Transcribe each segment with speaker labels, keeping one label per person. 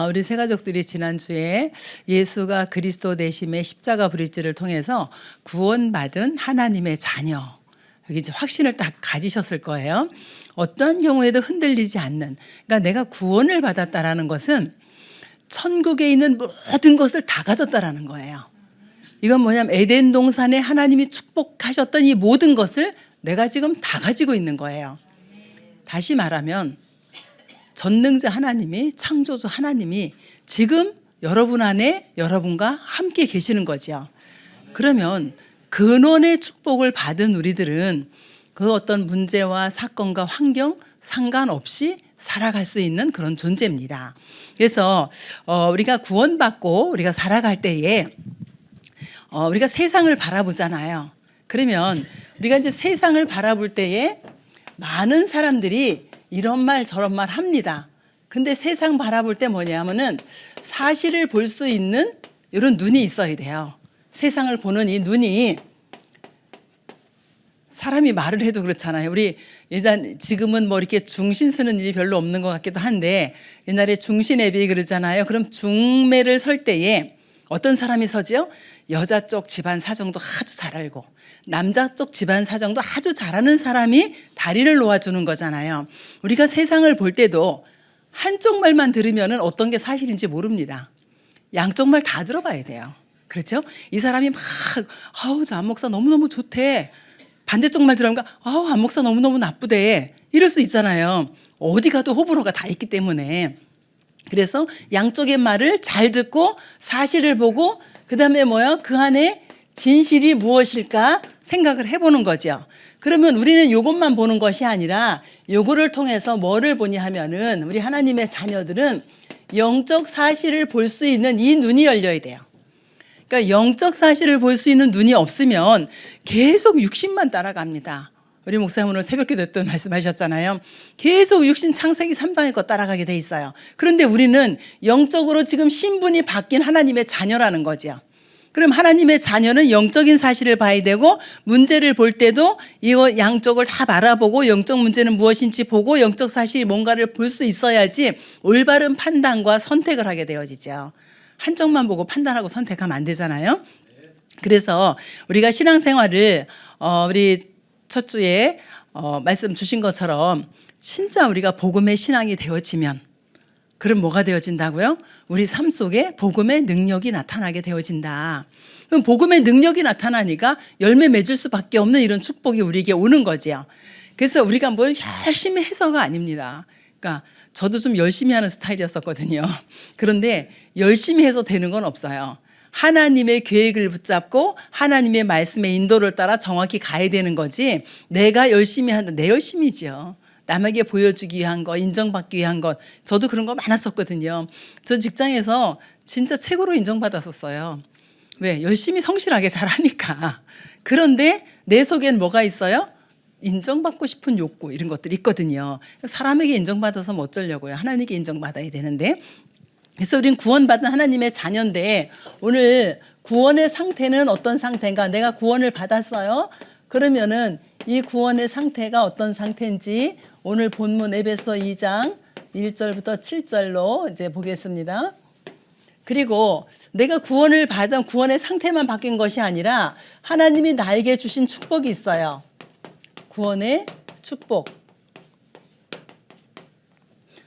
Speaker 1: 우리 새 가족들이 지난주에 예수가 그리스도 되심의 십자가 브릿지를 통해서 구원받은 하나님의 자녀, 여기 이제 확신을 딱 가지셨을 거예요. 어떠한 경우에도 흔들리지 않는, 그러니까 내가 구원을 받았다라는 것은 천국에 있는 모든 것을 다 가졌다라는 거예요. 이건 뭐냐면 에덴 동산에 하나님이 축복하셨던 이 모든 것을 내가 지금 다 가지고 있는 거예요. 다시 말하면 전능자 하나님이, 창조주 하나님이 지금 여러분 안에 여러분과 함께 계시는 거죠. 그러면 근원의 축복을 받은 우리들은 그 어떤 문제와 사건과 환경 상관없이 살아갈 수 있는 그런 존재입니다. 그래서 우리가 구원받고 우리가 살아갈 때에 우리가 세상을 바라보잖아요. 그러면 우리가 이제 세상을 바라볼 때에 많은 사람들이 이런 말 저런 말 합니다. 근데 세상 바라볼 때 뭐냐면은 사실을 볼 수 있는 이런 눈이 있어야 돼요. 세상을 보는 이 눈이, 사람이 말을 해도 그렇잖아요. 우리 일단 지금은 뭐 이렇게 중신 쓰는 일이 별로 없는 것 같기도 한데 옛날에 중신애비 그러잖아요. 그럼 중매를 설 때에 어떤 사람이 서지요? 여자 쪽 집안 사정도 아주 잘 알고 남자 쪽 집안 사정도 아주 잘하는 사람이 다리를 놓아주는 거잖아요. 우리가 세상을 볼 때도 한쪽 말만 들으면 어떤 게 사실인지 모릅니다. 양쪽 말 다 들어봐야 돼요. 그렇죠? 이 사람이 막 저 안 목사 너무너무 좋대. 반대쪽 말 들으니까 안 목사 너무너무 나쁘대. 이럴 수 있잖아요. 어디 가도 호불호가 다 있기 때문에. 그래서 양쪽의 말을 잘 듣고 사실을 보고 그다음에 그 안에 진실이 무엇일까 생각을 해보는 거죠. 그러면 우리는 이것만 보는 것이 아니라 요거를 통해서 뭐를 보냐 하면은 우리 하나님의 자녀들은 영적 사실을 볼 수 있는 이 눈이 열려야 돼요. 그러니까 영적 사실을 볼 수 있는 눈이 없으면 계속 육신만 따라갑니다. 우리 목사님 오늘 새벽기도 때 말씀하셨잖아요. 계속 육신 창세기 3장의 것 따라가게 돼 있어요. 그런데 우리는 영적으로 지금 신분이 바뀐 하나님의 자녀라는 거죠. 그럼 하나님의 자녀는 영적인 사실을 봐야 되고 문제를 볼 때도 이거 양쪽을 다 바라보고 영적 문제는 무엇인지 보고 영적 사실이 뭔가를 볼 수 있어야지 올바른 판단과 선택을 하게 되어지죠. 한쪽만 보고 판단하고 선택하면 안 되잖아요. 그래서 우리가 신앙생활을 우리 첫 주에 말씀 주신 것처럼 진짜 우리가 복음의 신앙이 되어지면 그럼 뭐가 되어진다고요? 우리 삶 속에 복음의 능력이 나타나게 되어진다. 그럼 복음의 능력이 나타나니까 열매 맺을 수밖에 없는 이런 축복이 우리에게 오는 거지요. 그래서 우리가 뭘 열심히 해서가 아닙니다. 그러니까 저도 좀 열심히 하는 스타일이었었거든요. 그런데 열심히 해서 되는 건 없어요. 하나님의 계획을 붙잡고 하나님의 말씀의 인도를 따라 정확히 가야 되는 거지 내가 열심히 한다. 내 열심이죠. 남에게 보여주기 위한 것, 인정받기 위한 것. 저도 그런 거 많았었거든요. 저 직장에서 진짜 최고로 인정받았었어요. 왜? 열심히 성실하게 잘하니까. 그런데 내 속엔 뭐가 있어요? 인정받고 싶은 욕구 이런 것들이 있거든요. 사람에게 인정받아서 뭐 어쩌려고요. 하나님께 인정받아야 되는데. 그래서 우리는 구원받은 하나님의 자녀인데 오늘 구원의 상태는 어떤 상태인가? 내가 구원을 받았어요. 그러면은 이 구원의 상태가 어떤 상태인지 오늘 본문 에베소 2장 1절부터 7절로 이제 보겠습니다. 그리고 내가 구원을 받은 구원의 상태만 바뀐 것이 아니라 하나님이 나에게 주신 축복이 있어요. 구원의 축복.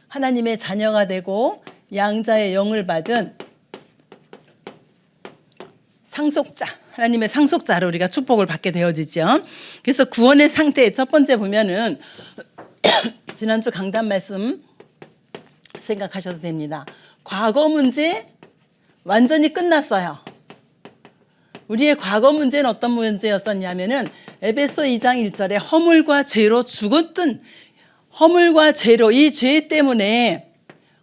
Speaker 1: 하나님의 자녀가 되고 양자의 영을 받은 상속자, 하나님의 상속자로 우리가 축복을 받게 되어지죠. 그래서 구원의 상태 첫 번째 보면은 지난주 강단 말씀 생각하셔도 됩니다. 과거 문제 완전히 끝났어요. 우리의 과거 문제는 어떤 문제였었냐면은 에베소 2장 1절에 허물과 죄로 죽었던 허물과 죄로 이 죄 때문에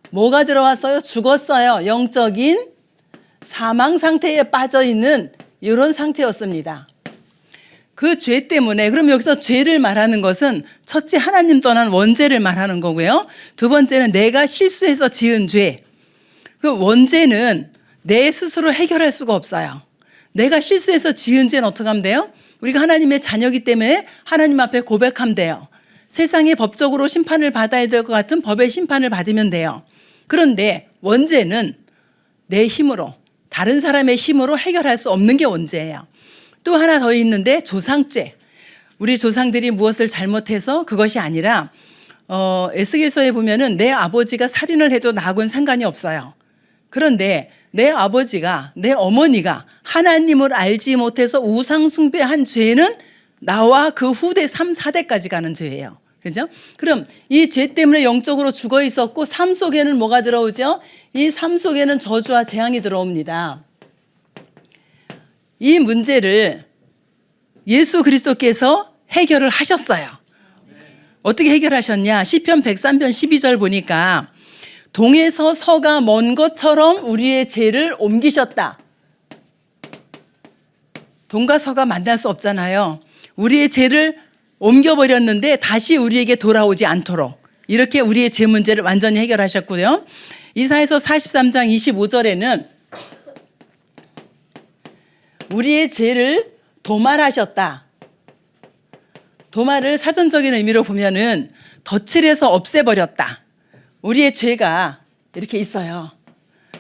Speaker 1: 뭐가 들어왔어요? 죽었어요. 영적인 사망 상태에 빠져 있는 이런 상태였습니다. 그 죄 때문에 그럼 여기서 죄를 말하는 것은 첫째 하나님 떠난 원죄를 말하는 거고요. 두 번째는 내가 실수해서 지은 죄. 그 원죄는 내 스스로 해결할 수가 없어요. 내가 실수해서 지은 죄는 어떻게 하면 돼요? 우리가 하나님의 자녀이기 때문에 하나님 앞에 고백하면 돼요. 세상에 법적으로 심판을 받아야 될 것 같은 법의 심판을 받으면 돼요. 그런데 원죄는 내 힘으로, 다른 사람의 힘으로 해결할 수 없는 게 원죄예요. 또 하나 더 있는데 조상죄. 우리 조상들이 무엇을 잘못해서 그것이 아니라 에스겔서에 보면은 내 아버지가 살인을 해도 나하고는 상관이 없어요. 그런데 내 아버지가, 내 어머니가 하나님을 알지 못해서 우상 숭배한 죄는 나와 그 후대 3, 4대까지 가는 죄예요. 그죠? 그럼 이 죄 때문에 영적으로 죽어 있었고 삶 속에는 뭐가 들어오죠? 이 삶 속에는 저주와 재앙이 들어옵니다. 이 문제를 예수 그리스도께서 해결을 하셨어요. 어떻게 해결하셨냐? 시편 103편 12절 보니까 동에서 서가 먼 것처럼 우리의 죄를 옮기셨다. 동과 서가 만날 수 없잖아요. 우리의 죄를 옮겨버렸는데 다시 우리에게 돌아오지 않도록 이렇게 우리의 죄 문제를 완전히 해결하셨고요. 이사야서 43장 25절에는 우리의 죄를 도말하셨다. 도말을 사전적인 의미로 보면은 덧칠해서 없애버렸다. 우리의 죄가 이렇게 있어요.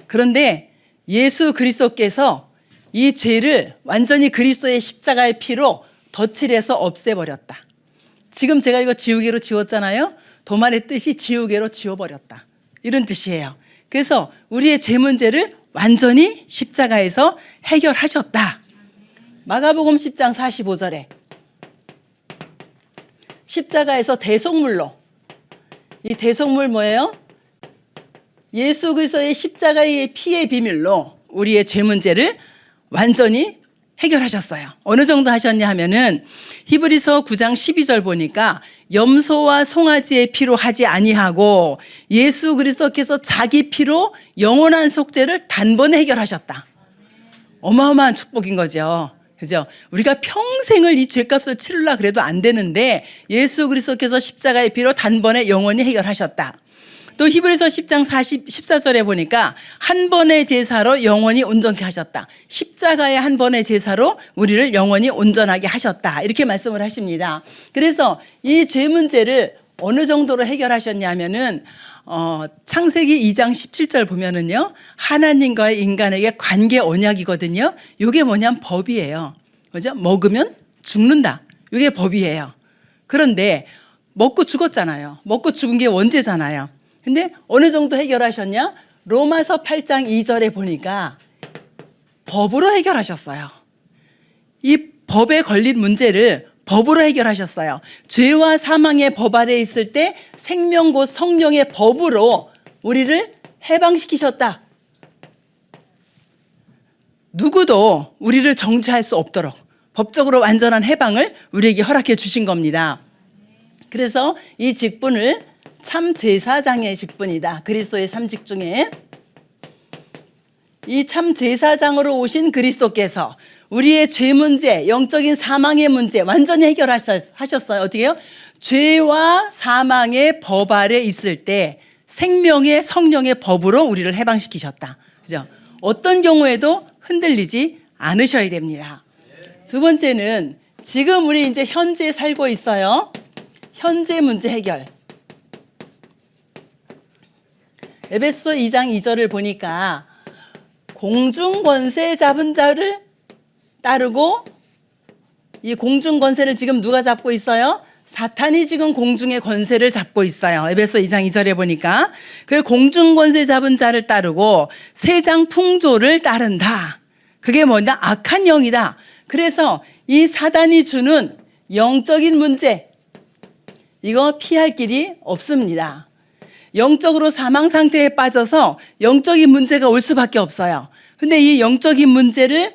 Speaker 1: 그런데 예수 그리스도께서 이 죄를 완전히 그리스도의 십자가의 피로 덧칠해서 없애버렸다. 지금 제가 이거 지우개로 지웠잖아요. 도말의 뜻이 지우개로 지워버렸다. 이런 뜻이에요. 그래서 우리의 죄 문제를 완전히 십자가에서 해결하셨다. 마가복음 10장 45절에 십자가에서 대속물로, 이 대속물 뭐예요? 예수 그리스도의 십자가의 피의 비밀로 우리의 죄 문제를 완전히 해결하셨어요. 어느 정도 하셨냐 하면은 히브리서 9장 12절 보니까 염소와 송아지의 피로 하지 아니하고 예수 그리스도께서 자기 피로 영원한 속죄를 단번에 해결하셨다. 어마어마한 축복인 거죠. 그죠? 우리가 평생을 이 죄값을 치르려 그래도 안 되는데 예수 그리스도께서 십자가의 피로 단번에 영원히 해결하셨다. 또 히브리서 10장 14절에 보니까 한 번의 제사로 영원히 온전케 하셨다. 십자가의 한 번의 제사로 우리를 영원히 온전하게 하셨다. 이렇게 말씀을 하십니다. 그래서 이 죄 문제를 어느 정도로 해결하셨냐면은 창세기 2장 17절 보면은요, 하나님과의 인간에게 관계 언약이거든요. 이게 뭐냐면 법이에요. 그죠? 먹으면 죽는다. 이게 법이에요. 그런데 먹고 죽었잖아요. 먹고 죽은 게 원죄잖아요. 근데 어느 정도 해결하셨냐? 로마서 8장 2절에 보니까 법으로 해결하셨어요. 이 법에 걸린 문제를 법으로 해결하셨어요. 죄와 사망의 법 아래 있을 때 생명 곧 성령의 법으로 우리를 해방시키셨다. 누구도 우리를 정죄할 수 없도록 법적으로 완전한 해방을 우리에게 허락해 주신 겁니다. 그래서 이 직분을 참 제사장의 직분이다. 그리스도의 삼직 중에 이 참 제사장으로 오신 그리스도께서 우리의 죄 문제, 영적인 사망의 문제 완전히 해결하셨어요. 어떻게요? 죄와 사망의 법 아래 있을 때 생명의 성령의 법으로 우리를 해방시키셨다. 그죠? 어떤 경우에도 흔들리지 않으셔야 됩니다. 두 번째는 지금 우리 이제 현재 살고 있어요. 현재 문제 해결. 에베소 2장 2절을 보니까 공중 권세 잡은 자를 따르고, 이 공중 권세를 지금 누가 잡고 있어요? 사탄이 지금 공중의 권세를 잡고 있어요. 에베소 2장 2절에 보니까 그 공중 권세 잡은 자를 따르고 세상 풍조를 따른다. 그게 뭐냐? 악한 영이다. 그래서 이 사단이 주는 영적인 문제, 이거 피할 길이 없습니다. 영적으로 사망 상태에 빠져서 영적인 문제가 올 수밖에 없어요. 근데 이 영적인 문제를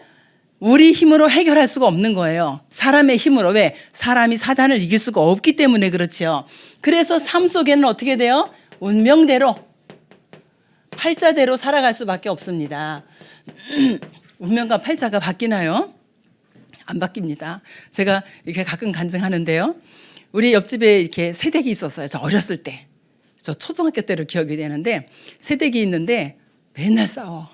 Speaker 1: 우리 힘으로 해결할 수가 없는 거예요. 사람의 힘으로. 왜? 사람이 사단을 이길 수가 없기 때문에 그렇죠. 그래서 삶 속에는 어떻게 돼요? 운명대로, 팔자대로 살아갈 수밖에 없습니다. 운명과 팔자가 바뀌나요? 안 바뀝니다. 제가 이렇게 가끔 간증하는데요. 우리 옆집에 이렇게 새댁이 있었어요. 저 어렸을 때. 저 초등학교 때로 기억이 되는데 새댁이 있는데 맨날 싸워.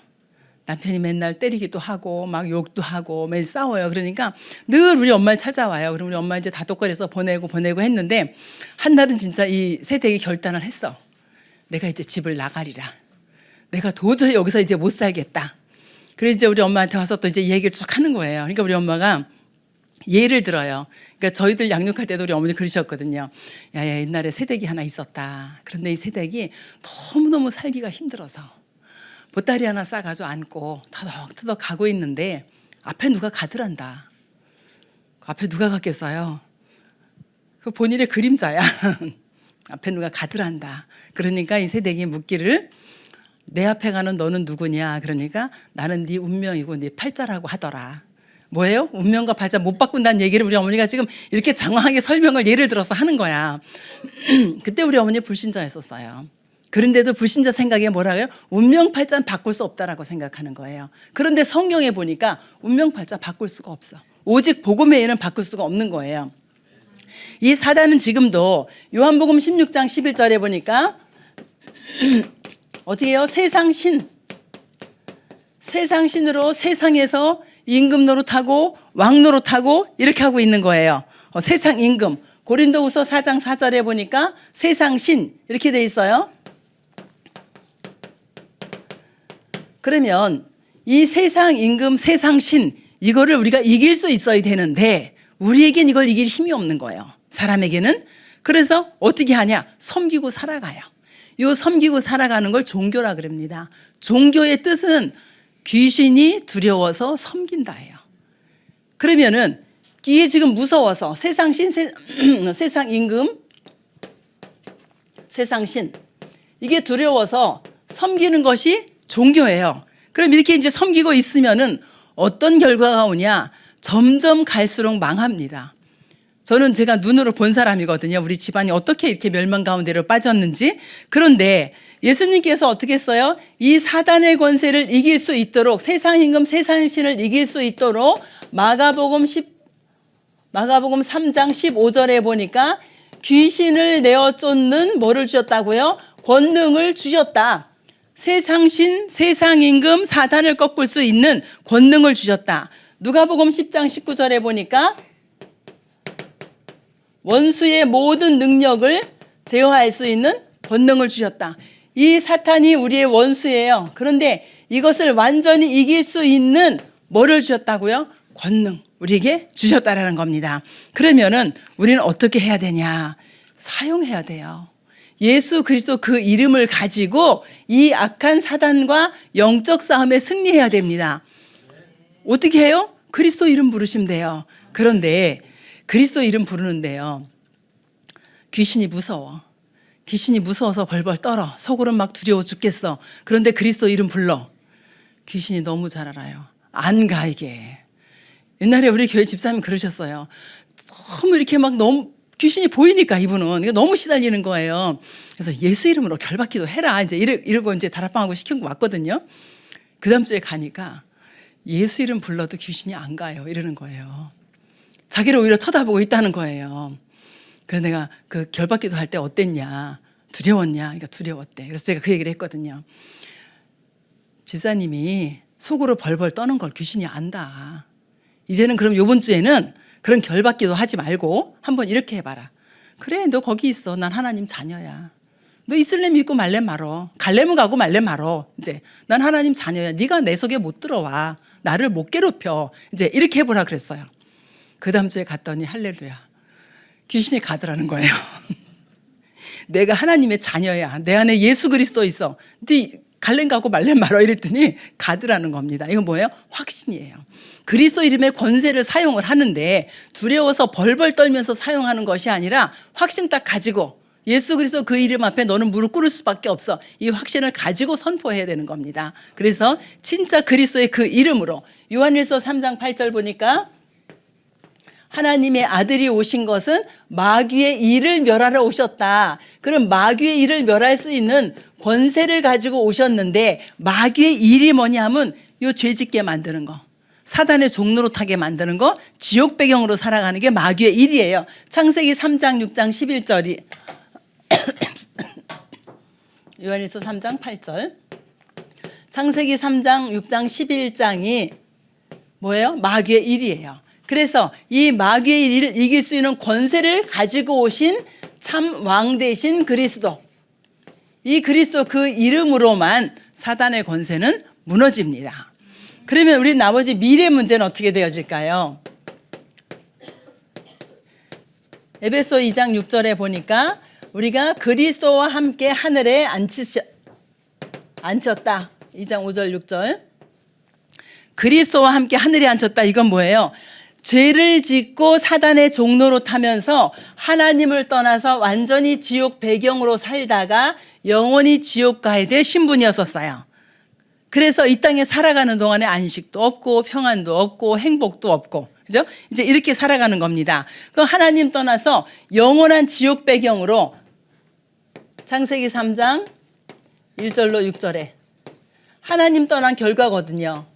Speaker 1: 남편이 맨날 때리기도 하고 막 욕도 하고 매일 싸워요. 그러니까 늘 우리 엄마를 찾아와요. 그럼 우리 엄마 이제 다독거려서 보내고 했는데 한 날은 진짜 이 새댁이 결단을 했어. 내가 이제 집을 나가리라. 내가 도저히 여기서 이제 못 살겠다. 그래서 이제 우리 엄마한테 와서 또 이제 얘기를 쭉 하는 거예요. 그러니까 우리 엄마가 예를 들어요. 그러니까 저희들 양육할 때도 우리 어머니 그러셨거든요. 야야, 옛날에 새댁이 하나 있었다. 그런데 이 새댁이 너무너무 살기가 힘들어서 보따리 하나 싸가지고 안고 터덕터덕 가고 있는데 앞에 누가 가더란다. 앞에 누가 갔겠어요? 그 본인의 그림자야. 앞에 누가 가더란다. 그러니까 이 새댁이 묻기를 내 앞에 가는 너는 누구냐? 그러니까 나는 네 운명이고 네 팔자라고 하더라. 뭐예요? 운명과 팔자 못 바꾼다는 얘기를 우리 어머니가 지금 이렇게 장황하게 설명을 예를 들어서 하는 거야. 그때 우리 어머니 불신자였었어요. 그런데도 불신자 생각에 뭐라고요? 운명 팔자는 바꿀 수 없다라고 생각하는 거예요. 그런데 성경에 보니까 운명 팔자 바꿀 수가 없어. 오직 복음 외에는 바꿀 수가 없는 거예요. 이 사단은 지금도 요한복음 16장 11절에 보니까 어떻게 해요? 세상신으로 세상에서 임금 노릇하고 왕 노릇하고 이렇게 하고 있는 거예요. 세상 임금. 고린도후서 4장 4절에 보니까 세상신 이렇게 돼 있어요. 그러면 이 세상 임금, 세상신 이거를 우리가 이길 수 있어야 되는데 우리에겐 이걸 이길 힘이 없는 거예요. 사람에게는. 그래서 어떻게 하냐? 섬기고 살아가요. 이 섬기고 살아가는 걸 종교라 그럽니다. 종교의 뜻은 귀신이 두려워서 섬긴다예요. 그러면은 이게 지금 무서워서 세상신, 세상 임금, 세상신 이게 두려워서 섬기는 것이 종교예요. 그럼 이렇게 이제 섬기고 있으면은 어떤 결과가 오냐? 점점 갈수록 망합니다. 저는 제가 눈으로 본 사람이거든요. 우리 집안이 어떻게 이렇게 멸망 가운데로 빠졌는지. 그런데 예수님께서 어떻게 했어요? 이 사단의 권세를 이길 수 있도록 세상 임금 세상신을 이길 수 있도록 마가복음 3장 15절에 보니까 귀신을 내어 쫓는 뭐를 주셨다고요? 권능을 주셨다. 세상신, 세상 임금, 사단을 꺾을 수 있는 권능을 주셨다. 누가복음 10장 19절에 보니까 원수의 모든 능력을 제어할 수 있는 권능을 주셨다. 이 사탄이 우리의 원수예요. 그런데 이것을 완전히 이길 수 있는 뭐를 주셨다고요? 권능. 우리에게 주셨다라는 겁니다. 그러면은 우리는 어떻게 해야 되냐? 사용해야 돼요. 예수 그리스도 그 이름을 가지고 이 악한 사단과 영적 싸움에 승리해야 됩니다. 어떻게 해요? 그리스도 이름 부르시면 돼요. 그런데 그리스도 이름 부르는데요. 귀신이 무서워. 귀신이 무서워서 벌벌 떨어. 속으로는 막 두려워 죽겠어. 그런데 그리스도 이름 불러. 귀신이 너무 잘 알아요. 안 가 이게. 옛날에 우리 교회 집사님 그러셨어요. 너무 이렇게 막 너무 귀신이 보이니까 이분은 너무 시달리는 거예요. 그래서 예수 이름으로 결박기도 해라. 이제 이러고 이제 다락방하고 시키고 왔거든요. 그 다음 주에 가니까 예수 이름 불러도 귀신이 안 가요. 이러는 거예요. 자기를 오히려 쳐다보고 있다는 거예요. 그래서 내가 그 결박기도 할 때 어땠냐? 두려웠냐? 그러니까 두려웠대. 그래서 제가 그 얘기를 했거든요. 집사님이 속으로 벌벌 떠는 걸 귀신이 안다. 이제는 그럼 요번 주에는 그런 결박기도 하지 말고 한번 이렇게 해봐라. 그래, 너 거기 있어. 난 하나님 자녀야. 너 있을래 믿고 말래 말어. 갈래면 가고 말래 말어. 이제 난 하나님 자녀야. 네가 내 속에 못 들어와. 나를 못 괴롭혀. 이제 이렇게 해보라 그랬어요. 그 다음 주에 갔더니 할렐루야. 귀신이 가더라는 거예요. 내가 하나님의 자녀야. 내 안에 예수 그리스도 있어. 네 갈래 가고 말래 말어 이랬더니 가더라는 겁니다. 이건 뭐예요? 확신이에요. 그리스도 이름의 권세를 사용을 하는데 두려워서 벌벌 떨면서 사용하는 것이 아니라 확신 딱 가지고 예수 그리스도 그 이름 앞에 너는 무릎 꿇을 수밖에 없어. 이 확신을 가지고 선포해야 되는 겁니다. 그래서 진짜 그리스도의 그 이름으로 요한일서 3장 8절 보니까 하나님의 아들이 오신 것은 마귀의 일을 멸하러 오셨다. 그럼 마귀의 일을 멸할 수 있는 권세를 가지고 오셨는데 마귀의 일이 뭐냐면 요 죄짓게 만드는 거. 사단의 종노릇하게 만드는 거, 지옥 배경으로 살아가는 게 마귀의 일이에요. 창세기 3장 6장 11절이 요한일서 3장 8절. 창세기 3장 6장 11장이 뭐예요? 마귀의 일이에요. 그래서 이 마귀의 일을 이길 수 있는 권세를 가지고 오신 참 왕 대신 그리스도. 이 그리스도 그 이름으로만 사단의 권세는 무너집니다. 그러면 우리 나머지 미래 문제는 어떻게 되어질까요? 에베소 2장 6절에 보니까 우리가 그리스도와 함께 하늘에 앉혔다. 2장 5절 6절. 그리스도와 함께 하늘에 앉혔다. 이건 뭐예요? 죄를 짓고 사단의 종로로 타면서 하나님을 떠나서 완전히 지옥 배경으로 살다가 영원히 지옥 가야 될 신분이었었어요. 그래서 이 땅에 살아가는 동안에 안식도 없고 평안도 없고 행복도 없고, 그죠? 이제 이렇게 살아가는 겁니다. 그 하나님 떠나서 영원한 지옥 배경으로 창세기 3장 1절로 6절에 하나님 떠난 결과거든요.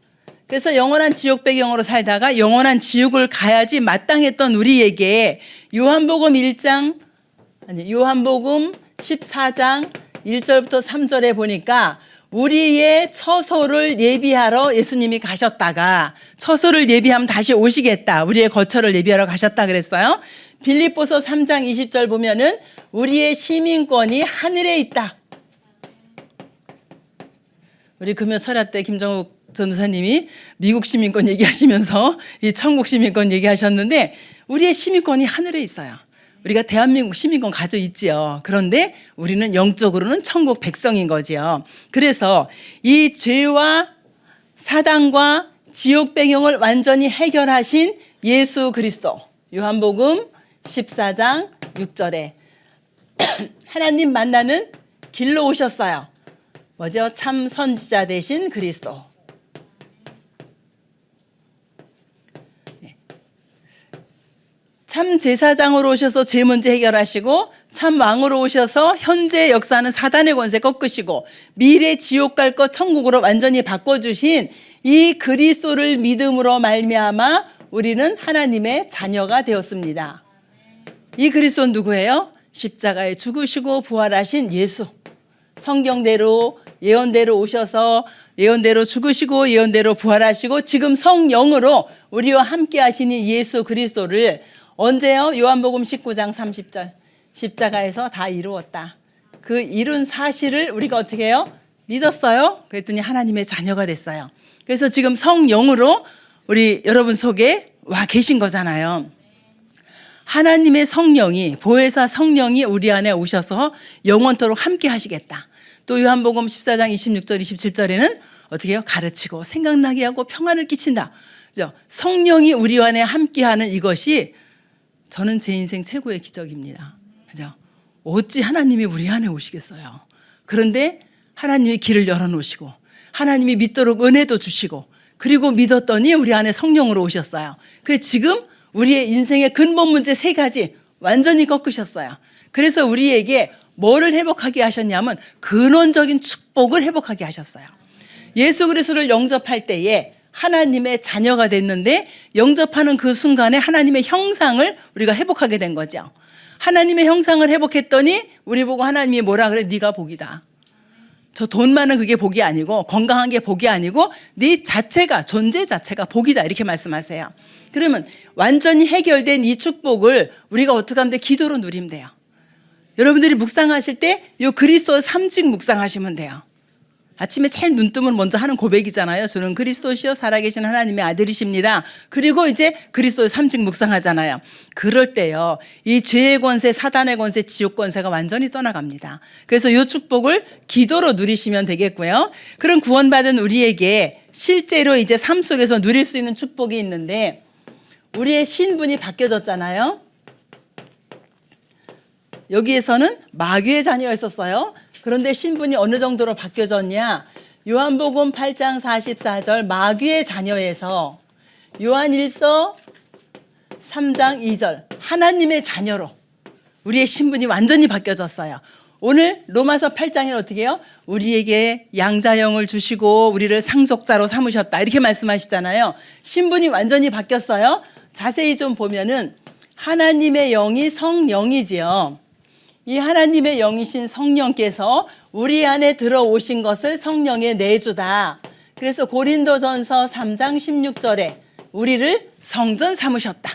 Speaker 1: 그래서 영원한 지옥 배경으로 살다가 영원한 지옥을 가야지 마땅했던 우리에게 요한복음 14장 1절부터 3절에 보니까 우리의 처소를 예비하러 예수님이 가셨다가 처소를 예비하면 다시 오시겠다. 우리의 거처를 예비하러 가셨다 그랬어요. 빌립보서 3장 20절 보면은 우리의 시민권이 하늘에 있다. 우리 금요 철야 때 김정욱 전도사님이 미국 시민권 얘기하시면서 이 천국 시민권 얘기하셨는데 우리의 시민권이 하늘에 있어요. 우리가 대한민국 시민권 가지고 있지요. 그런데 우리는 영적으로는 천국 백성인 거지요. 그래서 이 죄와 사단과 지옥 배경을 완전히 해결하신 예수 그리스도, 요한복음 14장 6절에 하나님 만나는 길로 오셨어요. 뭐죠? 참 선지자 되신 그리스도. 참 제사장으로 오셔서 죄 문제 해결하시고 참 왕으로 오셔서 현재 역사하는 사단의 권세 꺾으시고 미래 지옥 갈 것 천국으로 완전히 바꿔주신 이 그리스도를 믿음으로 말미암아 우리는 하나님의 자녀가 되었습니다. 이 그리스도는 누구예요? 십자가에 죽으시고 부활하신 예수. 성경대로 예언대로 오셔서 예언대로 죽으시고 예언대로 부활하시고 지금 성령으로 우리와 함께 하시는 예수 그리스도를 언제요? 요한복음 19장 30절. 십자가에서 다 이루었다. 그 이룬 사실을 우리가 어떻게 해요? 믿었어요. 그랬더니 하나님의 자녀가 됐어요. 그래서 지금 성령으로 우리 여러분 속에 와 계신 거잖아요. 하나님의 성령이, 보혜사 성령이 우리 안에 오셔서 영원토록 함께 하시겠다. 또 요한복음 14장 26절 27절에는 어떻게 해요? 가르치고 생각나게 하고 평안을 끼친다. 그죠? 성령이 우리 안에 함께하는 이것이 저는 제 인생 최고의 기적입니다. 그죠? 어찌 하나님이 우리 안에 오시겠어요? 그런데 하나님이 길을 열어놓으시고 하나님이 믿도록 은혜도 주시고 그리고 믿었더니 우리 안에 성령으로 오셨어요. 그래서 지금 우리의 인생의 근본 문제 3가지 완전히 꺾으셨어요. 그래서 우리에게 뭐를 회복하게 하셨냐면 근원적인 축복을 회복하게 하셨어요. 예수 그리스도를 영접할 때에 하나님의 자녀가 됐는데 영접하는 그 순간에 하나님의 형상을 우리가 회복하게 된 거죠. 하나님의 형상을 회복했더니 우리 보고 하나님이 뭐라 그래? 네가 복이다. 저 돈 많은 그게 복이 아니고 건강한 게 복이 아니고 네 자체가 존재 자체가 복이다 이렇게 말씀하세요. 그러면 완전히 해결된 이 축복을 우리가 어떻게 하면 돼? 기도로 누리면 돼요. 여러분들이 묵상하실 때 이 그리스도 3직 묵상하시면 돼요. 아침에 제일 눈뜨면 먼저 하는 고백이잖아요. 저는 그리스도시요 살아계신 하나님의 아들이십니다. 그리고 이제 그리스도의 3직 묵상하잖아요. 그럴 때요. 이 죄의 권세, 사단의 권세, 지옥 권세가 완전히 떠나갑니다. 그래서 이 축복을 기도로 누리시면 되겠고요. 그런 구원받은 우리에게 실제로 이제 삶 속에서 누릴 수 있는 축복이 있는데 우리의 신분이 바뀌어졌잖아요. 여기에서는 마귀의 자녀였었어요. 그런데 신분이 어느 정도로 바뀌어졌냐? 요한복음 8장 44절 마귀의 자녀에서 요한일서 3장 2절 하나님의 자녀로 우리의 신분이 완전히 바뀌어졌어요. 오늘 로마서 8장에 어떻게 해요? 우리에게 양자형을 주시고 우리를 상속자로 삼으셨다 이렇게 말씀하시잖아요. 신분이 완전히 바뀌었어요. 자세히 좀 보면은 하나님의 영이 성령이지요. 이 하나님의 영이신 성령께서 우리 안에 들어오신 것을 성령의 내주다. 그래서 고린도전서 3장 16절에 우리를 성전 삼으셨다.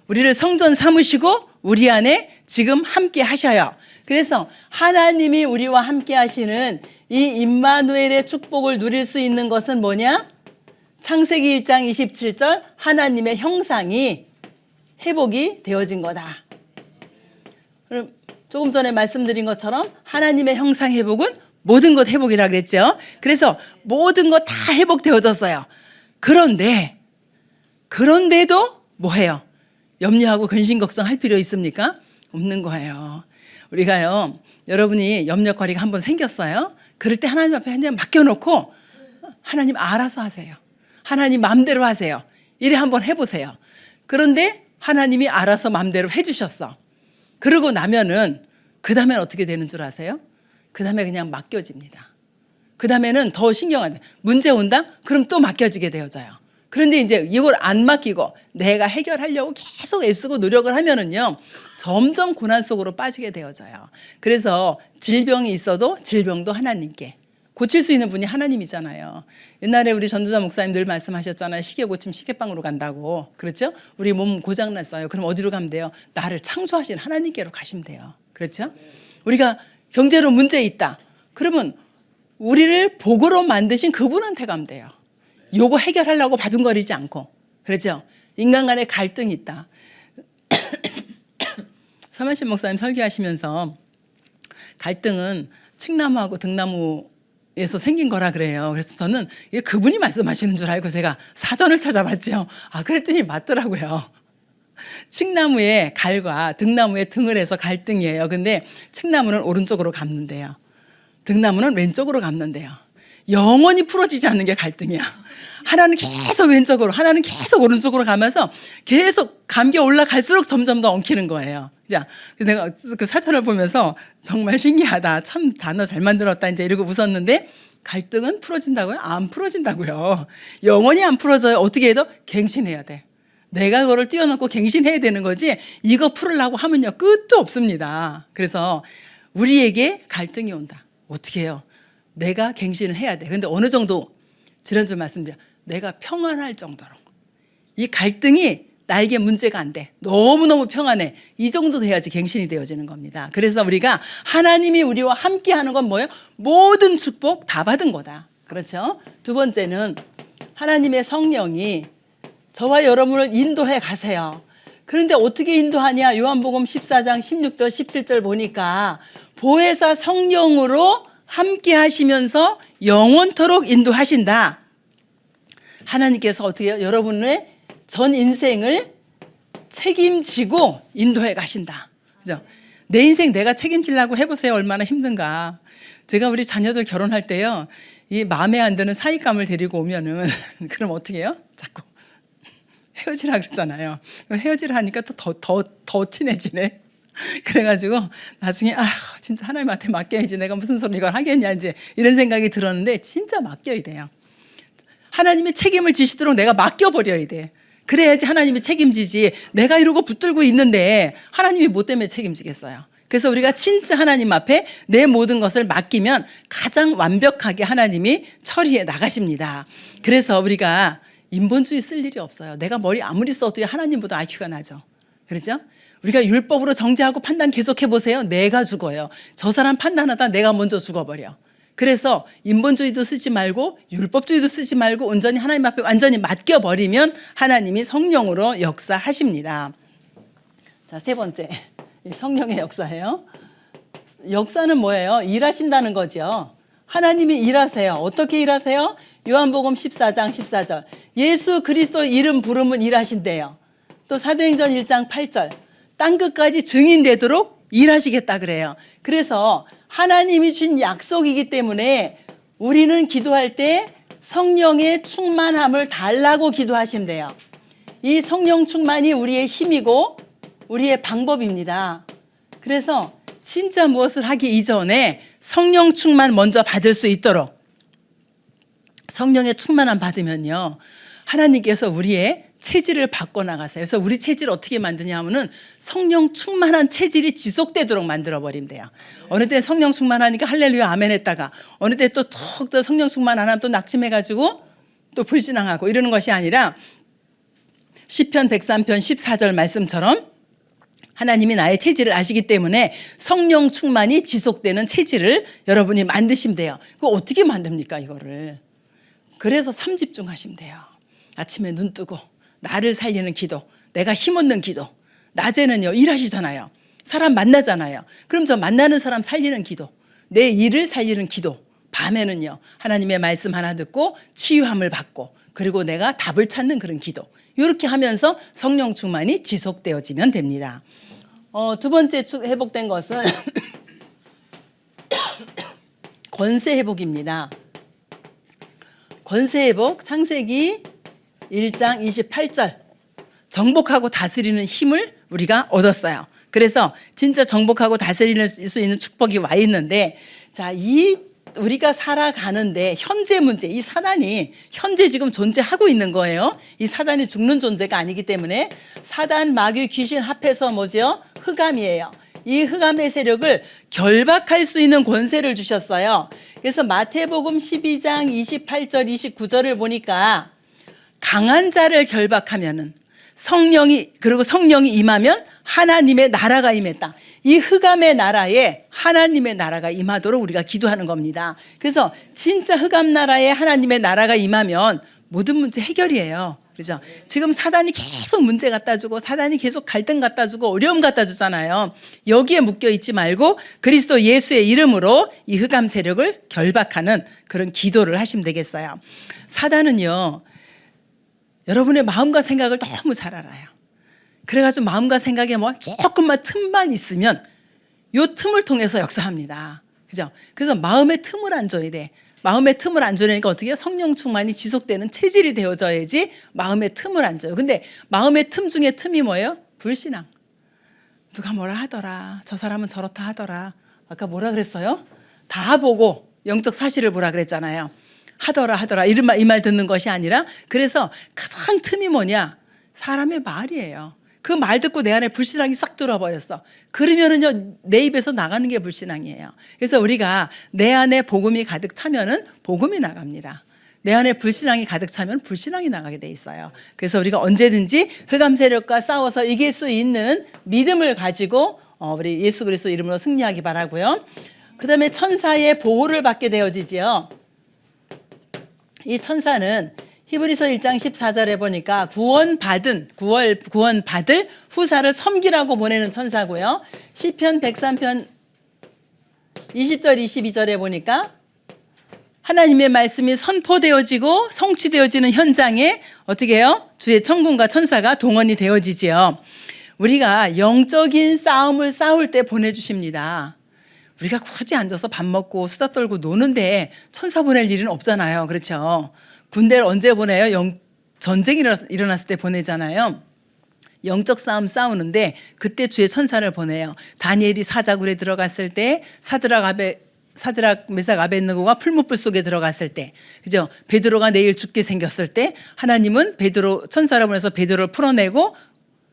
Speaker 1: 우리를 성전 삼으시고 우리 안에 지금 함께 하셔요. 그래서 하나님이 우리와 함께 하시는 이 임마누엘의 축복을 누릴 수 있는 것은 뭐냐? 창세기 1장 27절 하나님의 형상이 회복이 되어진 거다. 그럼 조금 전에 말씀드린 것처럼 하나님의 형상 회복은 모든 것 회복이라고 그랬죠. 그래서 모든 것 다 회복되어졌어요. 그런데도 뭐해요? 염려하고 근심 걱정할 필요 있습니까? 없는 거예요. 우리가요, 여러분이 염려거리가 한번 생겼어요. 그럴 때 하나님 앞에 그냥 맡겨놓고 하나님 알아서 하세요. 하나님 마음대로 하세요. 이래 한번 해보세요. 그런데 하나님이 알아서 마음대로 해주셨어. 그러고 나면은 그 다음엔 어떻게 되는 줄 아세요? 그 다음에 그냥 맡겨집니다. 그 다음에는 더 신경 안 돼. 문제 온다? 그럼 또 맡겨지게 되어져요. 그런데 이제 이걸 안 맡기고 내가 해결하려고 계속 애쓰고 노력을 하면은요, 점점 고난 속으로 빠지게 되어져요. 그래서 질병이 있어도 질병도 하나님께, 고칠 수 있는 분이 하나님이잖아요. 옛날에 우리 전도자 목사님 늘 말씀하셨잖아요. 시계 고치면 시계방으로 간다고. 그렇죠? 우리 몸 고장났어요. 그럼 어디로 가면 돼요? 나를 창조하신 하나님께로 가시면 돼요. 그렇죠? 우리가 경제로 문제 있다. 그러면 우리를 복으로 만드신 그분한테 가면 돼요. 요거 해결하려고 바둥거리지 않고. 그렇죠? 인간 간에 갈등이 있다. 서만신 목사님 설교하시면서 갈등은 칡나무하고 등나무에서 생긴 거라 그래요. 그래서 저는 이게 그분이 말씀하시는 줄 알고 제가 사전을 찾아봤죠. 그랬더니 맞더라고요. 칡나무의 갈과 등나무의 등을 해서 갈등이에요. 근데 칡나무는 오른쪽으로 감는데요. 등나무는 왼쪽으로 감는데요. 영원히 풀어지지 않는 게 갈등이야. 하나는 계속 왼쪽으로, 하나는 계속 오른쪽으로 가면서 계속 감겨 올라갈수록 점점 더 엉키는 거예요. 자, 내가 그 사전을 보면서 정말 신기하다. 참 단어 잘 만들었다. 이제 이러고 웃었는데 갈등은 풀어진다고요? 안 풀어진다고요. 영원히 안 풀어져요. 어떻게 해도 갱신해야 돼. 내가 그거를 띄워놓고 갱신해야 되는 거지 이거 풀으려고 하면요 끝도 없습니다. 그래서 우리에게 갈등이 온다. 어떻게 해요? 내가 갱신을 해야 돼. 근데 어느 정도 지난주 말씀드려 내가 평안할 정도로 이 갈등이 나에게 문제가 안 돼. 너무너무 평안해. 이 정도 돼야지 갱신이 되어지는 겁니다. 그래서 우리가 하나님이 우리와 함께 하는 건 뭐예요? 모든 축복 다 받은 거다. 그렇죠? 두 번째는 하나님의 성령이 저와 여러분을 인도해 가세요. 그런데 어떻게 인도하냐? 요한복음 14장 16절 17절 보니까 보혜사 성령으로 함께 하시면서 영원토록 인도하신다. 하나님께서 어떻게 해요? 여러분의 전 인생을 책임지고 인도해 가신다. 그죠? 내 인생 내가 책임지려고 해보세요. 얼마나 힘든가. 제가 우리 자녀들 결혼할 때요, 이 마음에 안 드는 사익감을 데리고 오면은 그럼 어떻게 해요? 자꾸 헤어지라 그랬잖아요. 헤어지라 하니까 또 더 친해지네. 그래가지고 나중에 진짜 하나님한테 맡겨야지. 내가 무슨 소리 이걸 하겠냐 이제 이런 생각이 들었는데 진짜 맡겨야 돼요. 하나님이 책임을 지시도록 내가 맡겨버려야 돼. 그래야지 하나님이 책임지지. 내가 이러고 붙들고 있는데 하나님이 뭐 때문에 책임지겠어요. 그래서 우리가 진짜 하나님 앞에 내 모든 것을 맡기면 가장 완벽하게 하나님이 처리해 나가십니다. 그래서 우리가 인본주의 쓸 일이 없어요. 내가 머리 아무리 써도 하나님보다 IQ가 나죠. 그렇죠? 우리가 율법으로 정죄하고 판단 계속해 보세요. 내가 죽어요. 저 사람 판단하다 내가 먼저 죽어버려. 그래서 인본주의도 쓰지 말고 율법주의도 쓰지 말고 온전히 하나님 앞에 완전히 맡겨버리면 하나님이 성령으로 역사하십니다. 자, 세 번째, 성령의 역사예요. 역사는 뭐예요? 일하신다는 거죠. 하나님이 일하세요. 어떻게 일하세요? 요한복음 14장 14절 예수 그리스도 이름 부르면 일하신대요. 또 사도행전 1장 8절 땅끝까지 증인되도록 일하시겠다 그래요. 그래서 하나님이 주신 약속이기 때문에 우리는 기도할 때 성령의 충만함을 달라고 기도하시면 돼요. 이 성령 충만이 우리의 힘이고 우리의 방법입니다. 그래서 진짜 무엇을 하기 이전에 성령 충만 먼저 받을 수 있도록 성령의 충만함 받으면요 하나님께서 우리의 체질을 바꿔나가세요. 그래서 우리 체질을 어떻게 만드냐 하면은 성령 충만한 체질이 지속되도록 만들어버리면 돼요. 어느 때 성령 충만하니까 할렐루야 아멘 했다가 어느 때 또 톡 더 성령 충만 안 하면 또 낙심해가지고 또 불신앙하고 이러는 것이 아니라 시편 103편 14절 말씀처럼 하나님이 나의 체질을 아시기 때문에 성령 충만이 지속되는 체질을 여러분이 만드시면 돼요. 그거 어떻게 만듭니까, 이거를? 그래서 삼집중하시면 돼요. 아침에 눈 뜨고 나를 살리는 기도, 내가 힘없는 기도. 낮에는요, 일하시잖아요. 사람 만나잖아요. 그럼 저 만나는 사람 살리는 기도, 내 일을 살리는 기도. 밤에는요, 하나님의 말씀 하나 듣고 치유함을 받고, 그리고 내가 답을 찾는 그런 기도. 이렇게 하면서 성령 충만이 지속되어지면 됩니다. 두 번째 회복된 것은 권세 회복입니다. 권세 회복, 창세기 1장 28절. 정복하고 다스리는 힘을 우리가 얻었어요. 그래서 진짜 정복하고 다스릴 수 있는 축복이 와 있는데, 자, 우리가 살아가는데 현재 문제, 이 사단이 현재 지금 존재하고 있는 거예요. 이 사단이 죽는 존재가 아니기 때문에 사단, 마귀, 귀신 합해서 뭐죠? 흑암이에요. 이 흑암의 세력을 결박할 수 있는 권세를 주셨어요. 그래서 마태복음 12장 28절 29절을 보니까 강한 자를 결박하면은 성령이 임하면 하나님의 나라가 임했다. 이 흑암의 나라에 하나님의 나라가 임하도록 우리가 기도하는 겁니다. 그래서 진짜 흑암 나라에 하나님의 나라가 임하면 모든 문제 해결이에요. 그렇죠? 지금 사단이 계속 문제 갖다 주고, 사단이 계속 갈등 갖다 주고, 어려움 갖다 주잖아요. 여기에 묶여 있지 말고 그리스도 예수의 이름으로 이 흑암 세력을 결박하는 그런 기도를 하시면 되겠어요. 사단은요, 여러분의 마음과 생각을 너무 잘 알아요. 그래가지고 마음과 생각에 뭐 조금만 틈만 있으면 요 틈을 통해서 역사합니다. 그죠? 그래서 마음의 틈을 안 줘야 돼. 마음의 틈을 안 줘내니까 어떻게 해요? 성령 충만이 지속되는 체질이 되어져야지 마음의 틈을 안 줘요. 근데 마음의 틈 중에 틈이 뭐예요? 불신앙. 누가 뭐라 하더라. 저 사람은 저렇다 하더라. 아까 뭐라 그랬어요? 다 보고 영적 사실을 보라 그랬잖아요. 하더라 이 말 듣는 것이 아니라, 그래서 가장 틈이 뭐냐? 사람의 말이에요. 그 말 듣고 내 안에 불신앙이 싹 들어버렸어. 그러면은요, 내 입에서 나가는 게 불신앙이에요. 그래서 우리가 내 안에 복음이 가득 차면은 복음이 나갑니다. 내 안에 불신앙이 가득 차면 불신앙이 나가게 돼 있어요. 그래서 우리가 언제든지 흑암 세력과 싸워서 이길 수 있는 믿음을 가지고 우리 예수 그리스도 이름으로 승리하기 바라고요. 그다음에 천사의 보호를 받게 되어지지요. 이 천사는 히브리서 1장 14절에 보니까 구원받을 후사를 섬기라고 보내는 천사고요. 시편 103편 20절 22절에 보니까 하나님의 말씀이 선포되어지고 성취되어지는 현장에 어떻게 해요? 주의 천군과 천사가 동원이 되어지지요. 우리가 영적인 싸움을 싸울 때 보내주십니다. 우리가 굳이 앉아서 밥 먹고 수다 떨고 노는데 천사 보낼 일은 없잖아요. 그렇죠? 군대를 언제 보내요? 전쟁이 일어났을 때 보내잖아요. 영적 싸움 싸우는데 그때 주의 천사를 보내요. 다니엘이 사자굴에 들어갔을 때, 사드락, 메삭, 아벳느고가 풀무불 속에 들어갔을 때, 그죠? 베드로가 내일 죽게 생겼을 때 하나님은 천사를 보내서 베드로를 풀어내고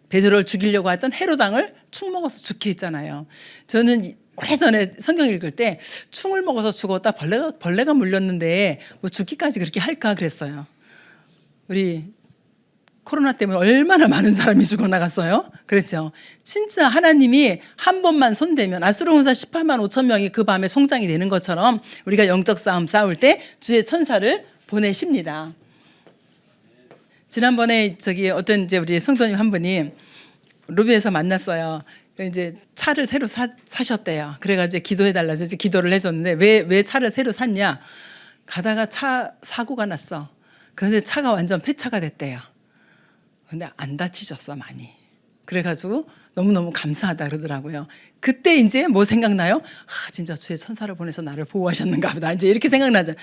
Speaker 1: 베드로를 죽이려고 했던 헤롯 왕을 충 먹어서 죽게 했잖아요. 저는 오래전에 성경 읽을 때 충을 먹어서 죽었다, 벌레가 물렸는데 뭐 죽기까지 그렇게 할까 그랬어요. 우리 코로나 때문에 얼마나 많은 사람이 죽어나갔어요. 그렇죠. 진짜 하나님이 한 번만 손대면 아수르군사 18만 5천 명이 그 밤에 송장이 되는 것처럼 우리가 영적 싸움 싸울 때 주의 천사를 보내십니다. 지난번에 어떤 우리 성도님 한 분이 로비에서 만났어요. 이제 차를 새로 사셨대요. 그래가지고 기도해달라서 기도를 해줬는데 왜 차를 새로 샀냐? 가다가 차 사고가 났어. 그런데 차가 완전 폐차가 됐대요. 근데 안 다치셨어, 많이. 그래가지고 너무너무 감사하다 그러더라고요. 그때 이제 뭐 생각나요? 진짜 주의 천사를 보내서 나를 보호하셨는가 보다. 이제 이렇게 생각나죠.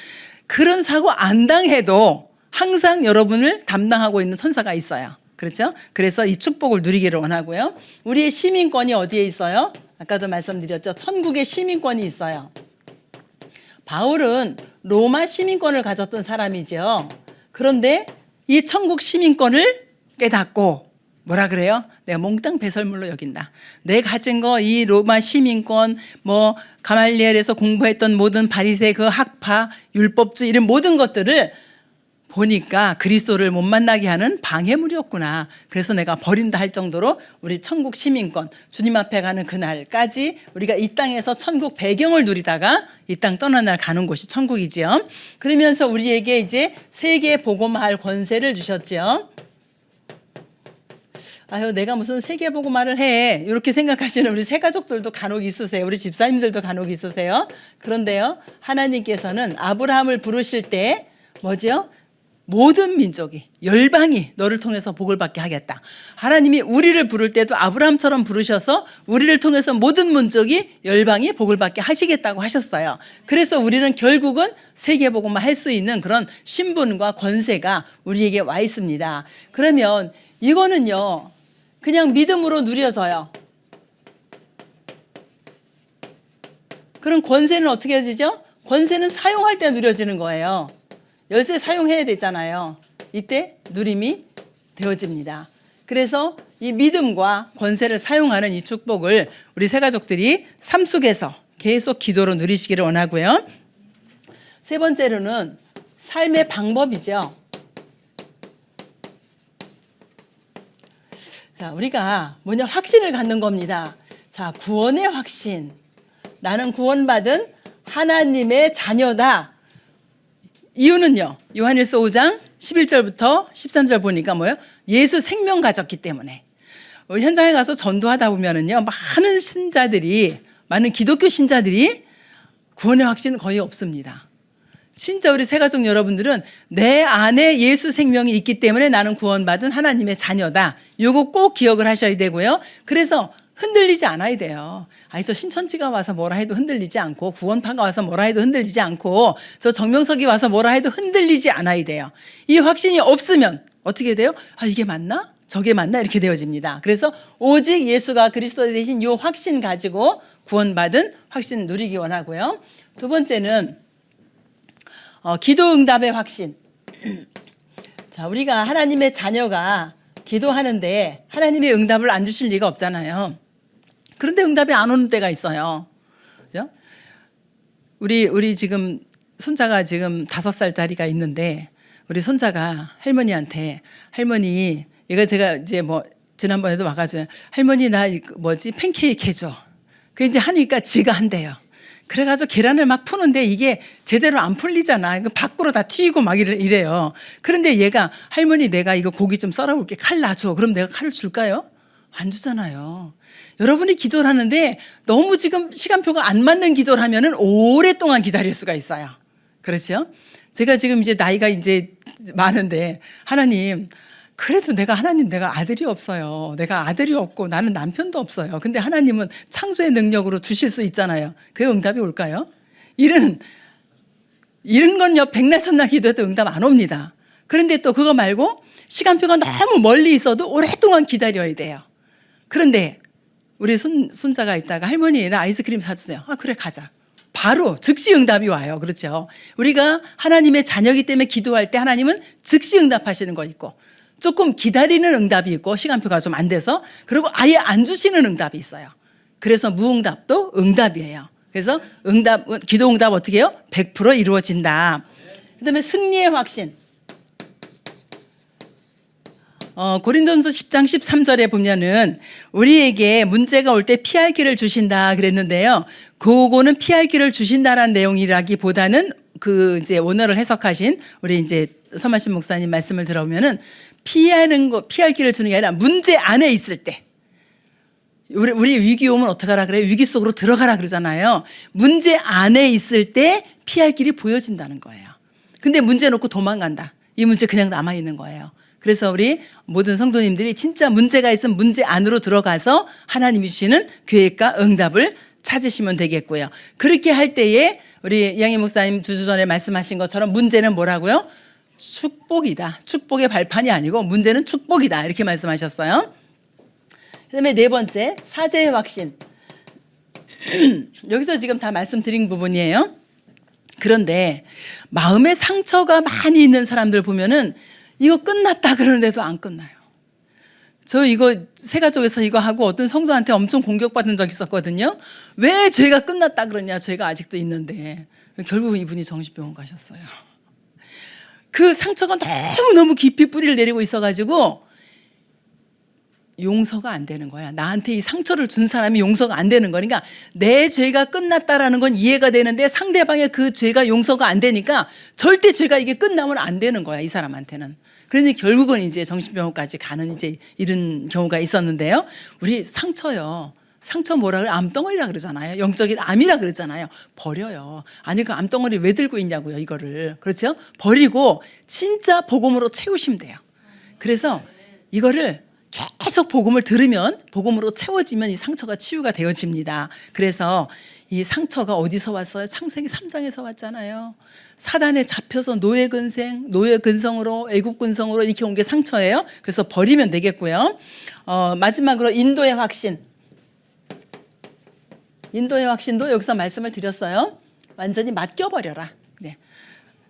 Speaker 1: 그런 사고 안 당해도 항상 여러분을 담당하고 있는 천사가 있어요. 그렇죠? 그래서 이 축복을 누리기를 원하고요. 우리의 시민권이 어디에 있어요? 아까도 말씀드렸죠. 천국의 시민권이 있어요. 바울은 로마 시민권을 가졌던 사람이죠. 그런데 이 천국 시민권을 깨닫고 뭐라 그래요? 내가 몽땅 배설물로 여긴다. 내 가진 거, 이 로마 시민권, 뭐 가말리엘에서 공부했던 모든 바리새 그 학파, 율법주 이런 모든 것들을 보니까 그리스도를 못 만나게 하는 방해물이었구나. 그래서 내가 버린다 할 정도로 우리 천국 시민권, 주님 앞에 가는 그날까지 우리가 이 땅에서 천국 배경을 누리다가 이 땅 떠난 날 가는 곳이 천국이지요. 그러면서 우리에게 이제 세계 복음화할 권세를 주셨지요. 아유, 내가 무슨 세계 복음화를 해, 이렇게 생각하시는 우리 새가족들도 간혹 있으세요. 우리 집사님들도 간혹 있으세요. 그런데요, 하나님께서는 아브라함을 부르실 때 뭐죠? 모든 민족이, 열방이 너를 통해서 복을 받게 하겠다. 하나님이 우리를 부를 때도 아브라함처럼 부르셔서 우리를 통해서 모든 민족이, 열방이 복을 받게 하시겠다고 하셨어요. 그래서 우리는 결국은 세계복음화 할 수 있는 그런 신분과 권세가 우리에게 와 있습니다. 그러면 이거는요, 그냥 믿음으로 누려져요. 그럼 권세는 어떻게 되죠? 권세는 사용할 때 누려지는 거예요. 열쇠 사용해야 되잖아요. 이때 누림이 되어집니다. 그래서 이 믿음과 권세를 사용하는 이 축복을 우리 새가족들이 삶 속에서 계속 기도로 누리시기를 원하고요. 세 번째로는 삶의 방법이죠. 자, 우리가 뭐냐, 확신을 갖는 겁니다. 자, 구원의 확신. 나는 구원받은 하나님의 자녀다. 이유는요, 요한일서 5장 11절부터 13절 보니까 뭐예요? 예수 생명 가졌기 때문에. 현장에 가서 전도하다 보면은요, 많은 신자들이, 많은 기독교 신자들이 구원의 확신은 거의 없습니다. 진짜 우리 새가족 여러분들은 내 안에 예수 생명이 있기 때문에 나는 구원받은 하나님의 자녀다. 요거 꼭 기억을 하셔야 되고요. 그래서 흔들리지 않아야 돼요. 아니, 저 신천지가 와서 뭐라 해도 흔들리지 않고, 구원파가 와서 뭐라 해도 흔들리지 않고, 저 정명석이 와서 뭐라 해도 흔들리지 않아야 돼요. 이 확신이 없으면 어떻게 돼요? 아, 이게 맞나? 저게 맞나? 이렇게 되어집니다. 그래서 오직 예수가 그리스도 되신 이 확신 가지고 구원받은 확신 누리기 원하고요. 두 번째는 기도 응답의 확신. 자, 우리가 하나님의 자녀가 기도하는데 하나님의 응답을 안 주실 리가 없잖아요. 그런데 응답이 안 오는 때가 있어요. 그죠? 우리 지금 손자가 지금 5살짜리가 있는데, 우리 손자가 할머니한테, 할머니, 얘가 제가 이제 뭐 지난번에도 와가지고, 할머니 나 뭐지 팬케이크 해줘. 그 이제 하니까 지가 한대요. 그래가지고 계란을 막 푸는데 이게 제대로 안 풀리잖아. 이거 밖으로 다 튀고 막 이래요. 그런데 얘가, 할머니 내가 이거 고기 좀 썰어볼게. 칼 놔줘. 그럼 내가 칼을 줄까요? 안 주잖아요. 여러분이 기도를 하는데 너무 지금 시간표가 안 맞는 기도를 하면은 오랫동안 기다릴 수가 있어요. 그렇죠? 제가 지금 이제 나이가 이제 많은데, 하나님, 그래도 하나님, 내가 아들이 없어요. 내가 아들이 없고 나는 남편도 없어요. 근데 하나님은 창조의 능력으로 주실 수 있잖아요. 그 응답이 올까요? 이런 건요, 백날 천날 기도해도 응답 안 옵니다. 그런데 또 그거 말고 시간표가 너무 멀리 있어도 오랫동안 기다려야 돼요. 그런데 우리 손자가 있다가, 할머니 나 아이스크림 사주세요. 아, 그래 가자. 바로 즉시 응답이 와요. 그렇죠? 우리가 하나님의 자녀이기 때문에 기도할 때 하나님은 즉시 응답하시는 거 있고, 조금 기다리는 응답이 있고, 시간표가 좀 안 돼서, 그리고 아예 안 주시는 응답이 있어요. 그래서 무응답도 응답이에요. 그래서 기도 응답 어떻게 해요? 100% 이루어진다. 그다음에 승리의 확신. 고린도전서 10장 13절에 보면은 우리에게 문제가 올 때 피할 길을 주신다 그랬는데요. 그거는 피할 길을 주신다라는 내용이라기보다는 그 이제 원어를 해석하신 우리 이제 서만신 목사님 말씀을 들어보면은 피할 길을 주는 게 아니라 문제 안에 있을 때, 우리 위기 오면 어떡하라 그래요? 위기 속으로 들어가라 그러잖아요. 문제 안에 있을 때 피할 길이 보여진다는 거예요. 근데 문제 놓고 도망간다. 이 문제 그냥 남아 있는 거예요. 그래서 우리 모든 성도님들이 진짜 문제가 있으면 문제 안으로 들어가서 하나님이 주시는 계획과 응답을 찾으시면 되겠고요. 그렇게 할 때에 우리 이양희 목사님 2주 전에 말씀하신 것처럼 문제는 뭐라고요? 축복이다. 축복의 발판이 아니고 문제는 축복이다. 이렇게 말씀하셨어요. 그다음에 네 번째, 사죄의 확신. 여기서 지금 다 말씀드린 부분이에요. 그런데 마음에 상처가 많이 있는 사람들 보면은 이거 끝났다 그러는데도 안 끝나요. 저 이거 새가족에서 이거 하고 어떤 성도한테 엄청 공격받은 적 있었거든요. 왜 죄가 끝났다 그러냐, 죄가 아직도 있는데. 결국 이분이 정신병원 가셨어요. 그 상처가 너무너무 깊이 뿌리를 내리고 있어가지고 용서가 안 되는 거야. 나한테 이 상처를 준 사람이 용서가 안 되는 거니까 내 죄가 끝났다라는 건 이해가 되는데 상대방의 그 죄가 용서가 안 되니까 절대 죄가 이게 끝나면 안 되는 거야, 이 사람한테는. 그러니 결국은 이제 정신병원까지 가는 이제 이런 경우가 있었는데요. 우리 상처요. 상처 뭐라 그래? 암덩어리라 그러잖아요. 영적인 암이라 그러잖아요. 버려요. 아니 그 암덩어리 왜 들고 있냐고요, 이거를. 그렇죠? 버리고 진짜 복음으로 채우시면 돼요. 그래서 이거를 계속 복음을 들으면 복음으로 채워지면 이 상처가 치유가 되어집니다. 그래서 이 상처가 어디서 왔어요? 창세기 3장에서 왔잖아요. 사단에 잡혀서 노예 근성으로 애국 근성으로 이렇게 온 게 상처예요. 그래서 버리면 되겠고요. 마지막으로 인도의 확신. 인도의 확신도 여기서 말씀을 드렸어요. 완전히 맡겨버려라. 네.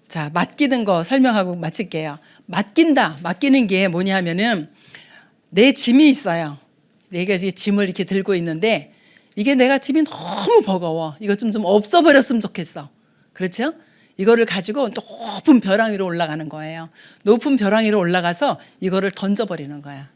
Speaker 1: 자, 맡기는 거 설명하고 마칠게요. 맡기는 게 뭐냐 하면은 내 짐이 있어요. 내가 이제 짐을 이렇게 들고 있는데 이게 내가 짐이 너무 버거워. 이거 좀 없어버렸으면 좋겠어. 그렇죠? 이거를 가지고 높은 벼랑 위로 올라가는 거예요. 높은 벼랑 위로 올라가서 이거를 던져버리는 거야.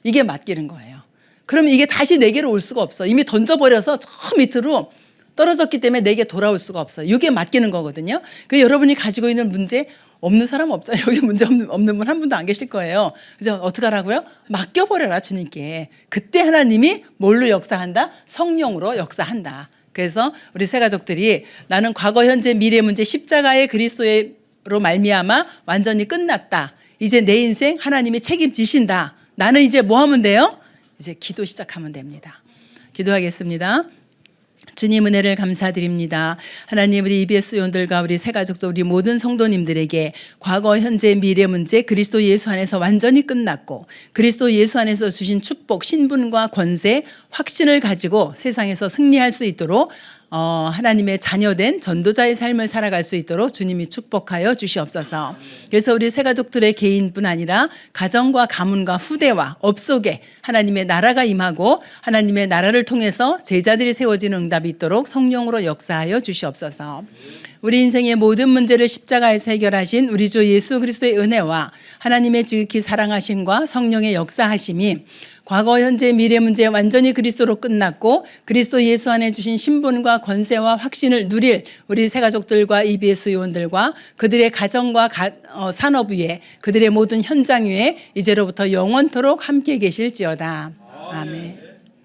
Speaker 1: 이게 맡기는 거예요. 그러면 이게 다시 내게로 올 수가 없어. 이미 던져버려서 저 밑으로 떨어졌기 때문에 내게 돌아올 수가 없어요. 이게 맡기는 거거든요. 그래서 여러분이 가지고 있는 문제 없는 사람 없잖아요. 여기 문제 없는 분 한 분도 안 계실 거예요. 그래서 어떻게 하라고요? 맡겨버려라, 주님께. 그때 하나님이 뭘로 역사한다? 성령으로 역사한다. 그래서 우리 새 가족들이 나는 과거, 현재, 미래 문제 십자가의 그리스도로 말미암아 완전히 끝났다. 이제 내 인생 하나님이 책임지신다. 나는 이제 뭐 하면 돼요? 이제 기도 시작하면 됩니다. 기도하겠습니다. 주님 은혜를 감사드립니다. 하나님, 우리 EBS 요원들과 우리 새가족도 우리 모든 성도님들에게 과거, 현재, 미래 문제 그리스도 예수 안에서 완전히 끝났고 그리스도 예수 안에서 주신 축복, 신분과 권세, 확신을 가지고 세상에서 승리할 수 있도록 하나님의 자녀된 전도자의 삶을 살아갈 수 있도록 주님이 축복하여 주시옵소서. 그래서 우리 새가족들의 개인뿐 아니라 가정과 가문과 후대와 업속에 하나님의 나라가 임하고 하나님의 나라를 통해서 제자들이 세워지는 응답이 있도록 성령으로 역사하여 주시옵소서. 우리 인생의 모든 문제를 십자가에서 해결하신 우리 주 예수 그리스도의 은혜와 하나님의 지극히 사랑하심과 성령의 역사하심이 과거, 현재, 미래 문제 완전히 그리스도로 끝났고 그리스도 예수 안에 주신 신분과 권세와 확신을 누릴 우리 새가족들과 EBS 요원들과 그들의 가정과 산업 위에 그들의 모든 현장 위에 이제로부터 영원토록 함께 계실지어다. 아멘.